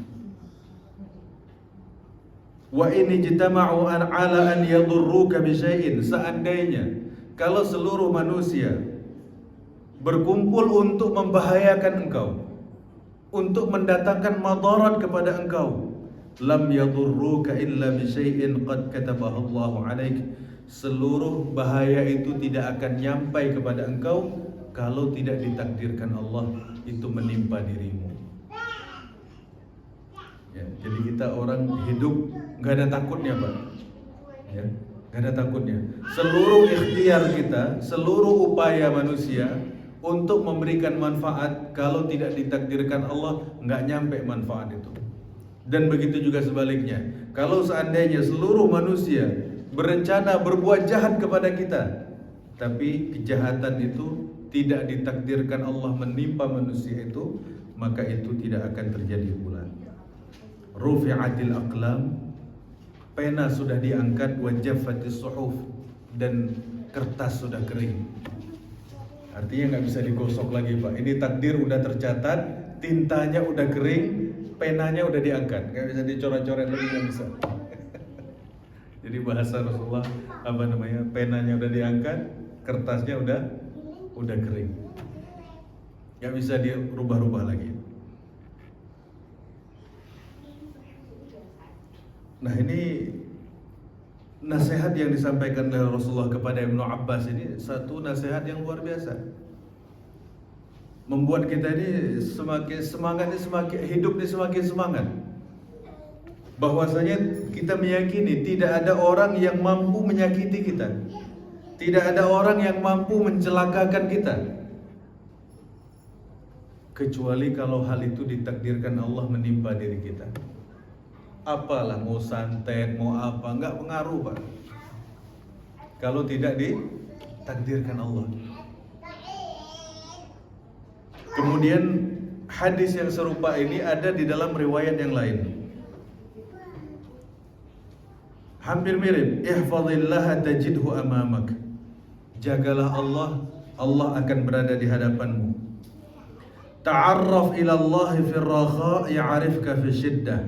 Speaker 1: Wa in ijtama'u ala an yadurruka bi syai'in, seandainya kalau seluruh manusia berkumpul untuk membahayakan engkau, untuk mendatangkan madarat kepada engkau, lam yadurruka illa bi syai'in qad katabahu Allahu 'alaik, seluruh bahaya itu tidak akan nyampai kepada engkau kalau tidak ditakdirkan Allah itu menimpa dirimu. Ya, jadi kita orang hidup nggak ada takutnya, Pak. Ya, nggak ada takutnya. Seluruh ikhtiar kita, seluruh upaya manusia untuk memberikan manfaat, kalau tidak ditakdirkan Allah nggak nyampe manfaat itu. Dan begitu juga sebaliknya. Kalau seandainya seluruh manusia berencana berbuat jahat kepada kita, tapi kejahatan itu tidak ditakdirkan Allah menimpa manusia itu, maka itu tidak akan terjadi pula. Rufi'atil aqlam, pena sudah diangkat, wa jaffatis suhuf, dan kertas sudah kering. Artinya nggak bisa digosok lagi, Pak. Ini takdir udah tercatat, tintanya udah kering, penanya udah diangkat, nggak bisa dicoret-coret lagi, nggak bisa. Jadi bahasa Rasulullah apa namanya? Penanya udah diangkat, kertasnya udah kering, nggak bisa dirubah-rubah lagi. Nah, ini nasihat yang disampaikan oleh Rasulullah kepada Ibnu Abbas ini satu nasihat yang luar biasa. Membuat kita ini semakin semangat, hidup ini semakin semangat. Bahwasanya kita meyakini tidak ada orang yang mampu menyakiti kita. Tidak ada orang yang mampu mencelakakan kita. Kecuali kalau hal itu ditakdirkan Allah menimpa diri kita. Apalah, mau santet, mau apa, nggak pengaruh, Pak. Kalau tidak ditakdirkan Allah. Kemudian hadis yang serupa ini ada di dalam riwayat yang lain. Hampir mirip. Ihfazillaha tajidhu amamak. Jagalah Allah, Allah akan berada di hadapanmu. Ta'arraf ila Allah fi ar-rakha ya'rifka fi syiddah.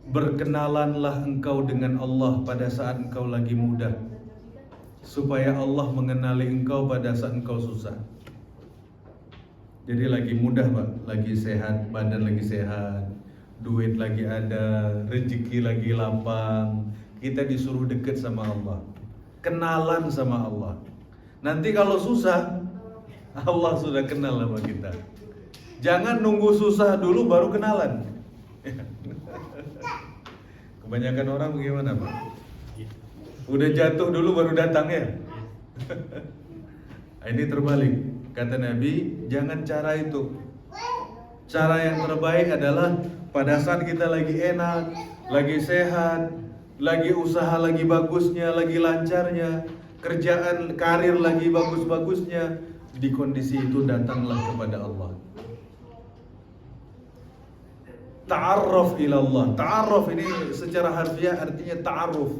Speaker 1: Berkenalanlah engkau dengan Allah pada saat engkau lagi mudah, supaya Allah mengenali engkau pada saat engkau susah. Jadi lagi mudah, Pak, lagi sehat, badan lagi sehat, duit lagi ada, rezeki lagi lapang, kita disuruh dekat sama Allah, kenalan sama Allah. Nanti kalau susah, Allah sudah kenal sama kita. Jangan nunggu susah dulu baru kenalan. Kebanyakan orang bagaimana, Pak? Udah jatuh dulu baru datang ya. Ini terbalik. Kata Nabi, jangan cara itu. Cara yang terbaik adalah pada saat kita lagi enak, lagi sehat, lagi usaha lagi bagusnya, lagi lancarnya, kerjaan, karir lagi bagus-bagusnya, di kondisi itu datanglah kepada Allah. Ta'arraf ila Allah. Ta'arraf ini secara harfiah artinya ta'aruf.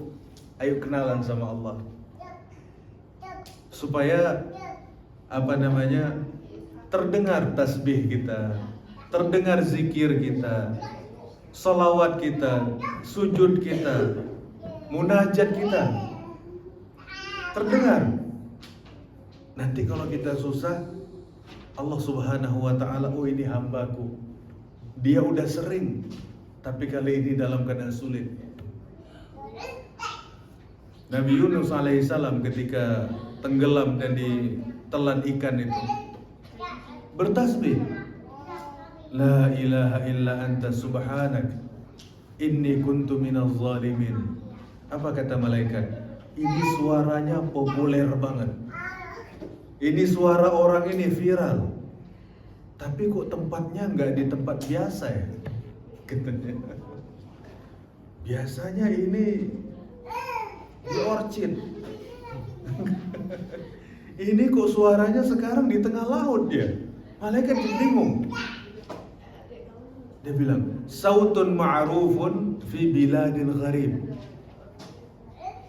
Speaker 1: Ayo kenalan sama Allah. Supaya terdengar tasbih kita, terdengar zikir kita, salawat kita, sujud kita, munajat kita, terdengar. Nanti kalau kita susah, Allah Subhanahu wa ta'ala, oh ini hambaku, dia udah sering, tapi kali ini dalam keadaan sulit. Nabi Yunus alaihissalam ketika tenggelam dan ditelan ikan itu bertasbih, La ilaha illa anta subhanak inni kuntu minaz zalimin. Apa kata malaikat? Ini suaranya populer banget. Ini suara orang ini viral. Tapi kok tempatnya nggak di tempat biasa ya? Katanya. Biasanya ini di orchid. Ini kok suaranya sekarang di tengah laut ya? Malaikat bingung. Dia bilang, sautun ma'rufun fi biladin gharib.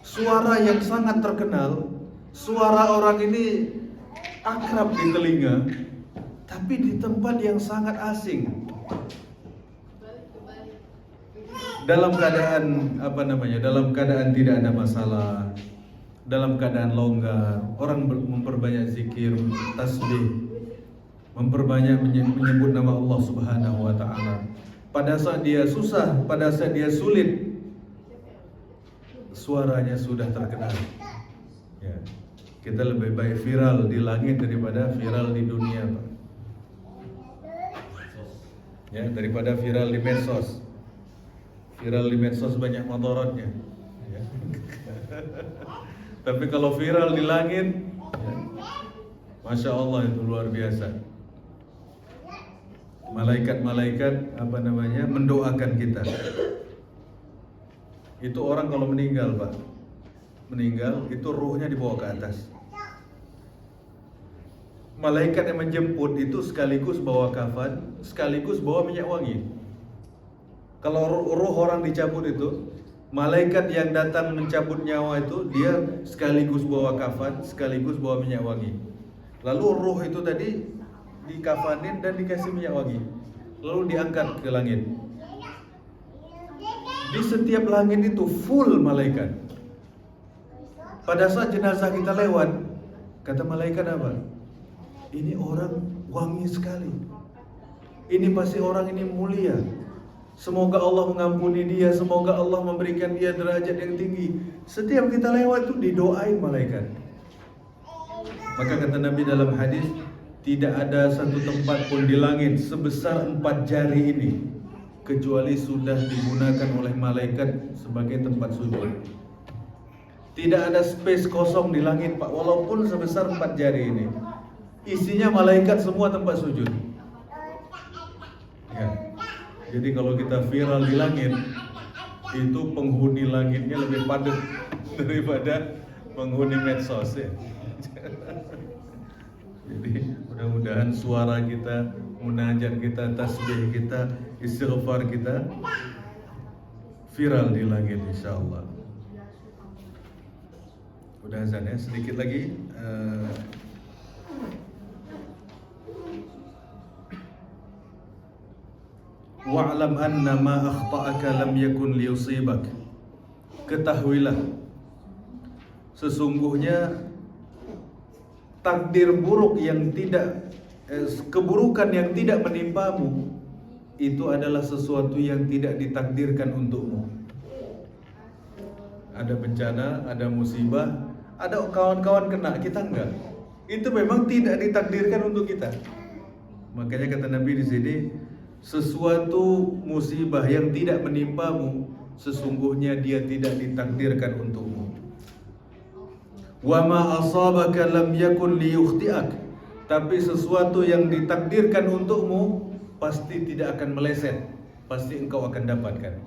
Speaker 1: Suara yang sangat terkenal, Suara orang ini akrab di telinga, tapi di tempat yang sangat asing. Dalam keadaan dalam keadaan tidak ada masalah, dalam keadaan longgar, orang memperbanyak zikir, tasbih, memperbanyak menyebut nama Allah Subhanahu wa taala. Pada saat dia susah, pada saat dia sulit, suaranya sudah terkenal. Ya. Kita lebih baik viral di langit daripada viral di dunia, Pak. Ya, daripada viral di medsos. Viral di medsos banyak motorotnya, ya. Tapi kalau viral di langit, ya, Masya Allah, itu luar biasa. Malaikat-malaikat mendoakan kita. Itu orang kalau meninggal, Pak, itu ruhnya dibawa ke atas. Malaikat yang menjemput itu sekaligus bawa kafan, sekaligus bawa minyak wangi. Kalau ruh orang dicabut itu, malaikat yang datang mencabut nyawa itu, dia sekaligus bawa kafan, sekaligus bawa minyak wangi. Lalu ruh itu tadi dikafanin dan dikasih minyak wangi, lalu diangkat ke langit. Di setiap langit itu full malaikat. Pada saat jenazah kita lewat, kata malaikat apa? Ini orang wangi sekali. Ini pasti orang ini mulia. Semoga Allah mengampuni dia, semoga Allah memberikan dia derajat yang tinggi. Setiap kita lewat itu didoain malaikat. Maka kata Nabi dalam hadis, tidak ada satu tempat pun di langit sebesar 4 jari ini kecuali sudah digunakan oleh malaikat sebagai tempat sujud. Tidak ada space kosong di langit, Pak, walaupun sebesar 4 jari ini. Isinya malaikat semua tempat sujud. Ya. Jadi kalau kita viral di langit, itu penghuni langitnya lebih padat daripada penghuni medsos, ya. Jadi mudah-mudahan suara kita, munajat kita, tasbih kita, istighfar kita viral di langit, insyaallah. Udah azan ya, sedikit lagi. Wa'lam anna ma akhta'aka lam yakun liyusibak. Ketahuilah, sesungguhnya takdir buruk yang tidak keburukan yang tidak menimpamu itu adalah sesuatu yang tidak ditakdirkan untukmu. Ada bencana, ada musibah, ada kawan-kawan kena, kita enggak. Itu memang tidak ditakdirkan untuk kita. Makanya kata Nabi di sini, sesuatu musibah yang tidak menimpamu sesungguhnya dia tidak ditakdirkan untukmu. Wa ma asabaka lam yakun liyukhti'ak. Tapi sesuatu yang ditakdirkan untukmu pasti tidak akan meleset, pasti engkau akan dapatkan.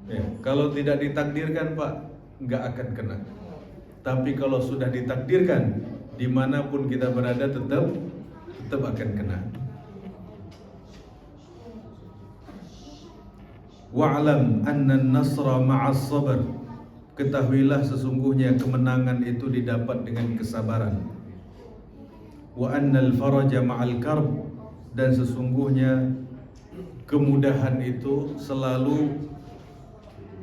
Speaker 1: Ya, kalau tidak ditakdirkan, Pak, enggak akan kena. Tapi kalau sudah ditakdirkan, dimanapun kita berada tetap akan kena. Wa'lam anna an-nasra ma'as sabr. Ketahuilah sesungguhnya kemenangan itu didapat dengan kesabaran. Wa annal faraja ma'al karb. Dan sesungguhnya kemudahan itu selalu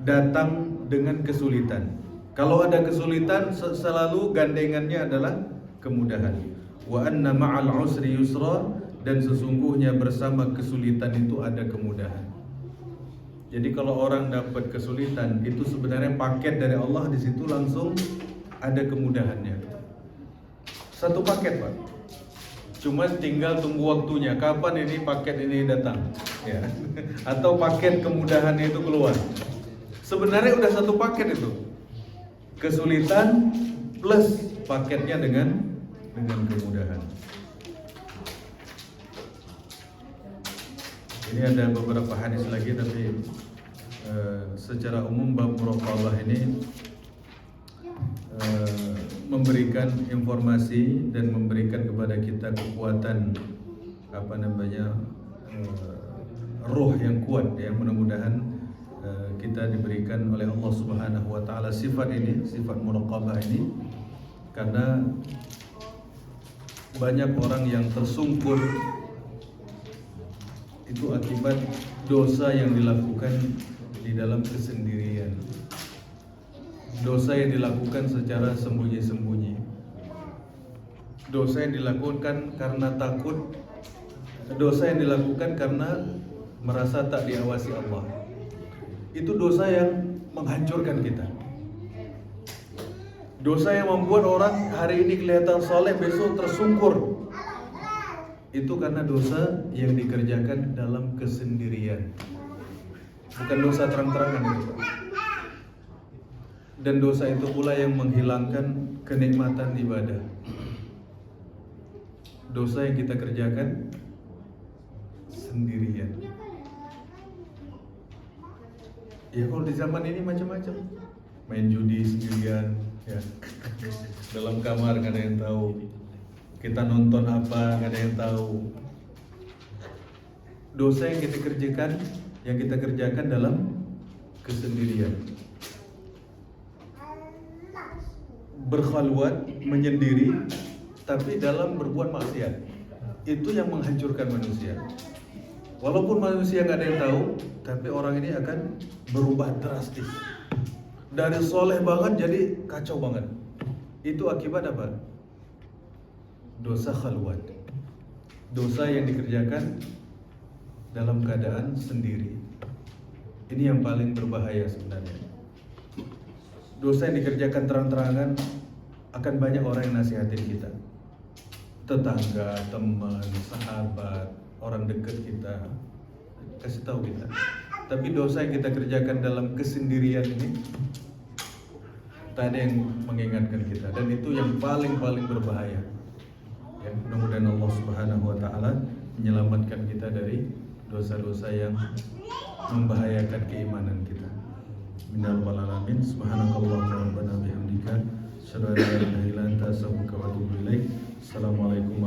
Speaker 1: datang dengan kesulitan. Kalau ada kesulitan, selalu gandengannya adalah kemudahan. Wa anna ma'al usri yusra. Dan sesungguhnya bersama kesulitan itu ada kemudahan. Jadi kalau orang dapat kesulitan, itu sebenarnya paket dari Allah, di situ langsung ada kemudahannya. Satu paket, Pak. Cuma tinggal tunggu waktunya, kapan ini paket ini datang, ya. Atau paket kemudahan itu keluar. Sebenarnya udah satu paket itu. Kesulitan plus paketnya dengan kemudahan. Ini ada beberapa hadis lagi, tapi secara umum bab muraqabah ini memberikan informasi dan memberikan kepada kita kekuatan roh yang kuat, ya. Mudah-mudahan kita diberikan oleh Allah Subhanahu wa taala sifat ini, sifat muraqabah ini, Karena banyak orang yang tersungkur itu akibat dosa yang dilakukan di dalam kesendirian. Dosa yang dilakukan secara sembunyi-sembunyi. Dosa yang dilakukan karena takut. Dosa yang dilakukan karena merasa tak diawasi Allah. Itu dosa yang menghancurkan kita. Dosa yang membuat orang hari ini kelihatan soleh, besok tersungkur. Itu karena dosa yang dikerjakan dalam kesendirian. Bukan dosa terang-terangan itu. Dan dosa itu pula yang menghilangkan kenikmatan ibadah. Dosa yang kita kerjakan sendirian. Ya kalau di zaman ini macam-macam. Main judi sendirian, ya. Dalam kamar gak ada yang tahu. Kita nonton apa gak ada yang tahu. Dosa yang kita kerjakan dalam kesendirian. Berkhalwat, menyendiri, tapi dalam berbuat maksiat. Itu yang menghancurkan manusia. Walaupun manusia gak ada yang tahu, tapi orang ini akan berubah drastis. Dari soleh banget jadi kacau banget. Itu akibat apa? Dosa khalwat. Dosa yang dikerjakan dalam keadaan sendiri. Ini yang paling berbahaya sebenarnya. Dosa yang dikerjakan terang-terangan akan banyak orang yang nasihatin kita. Tetangga, teman, sahabat, orang dekat kita kasih tahu kita. Tapi dosa yang kita kerjakan dalam kesendirian ini tak ada yang mengingatkan kita, dan itu yang paling berbahaya. Ya, mudah-mudahan Allah Subhanahu wa taala menyelamatkan kita dari dosa-dosa yang membahayakan keimanan kita. Minal alamin. Subhanakallahumma wa bihamdika asyhadu an la ilaha illa anta astaghfiruka wa atubu ilaik. Assalamualaikum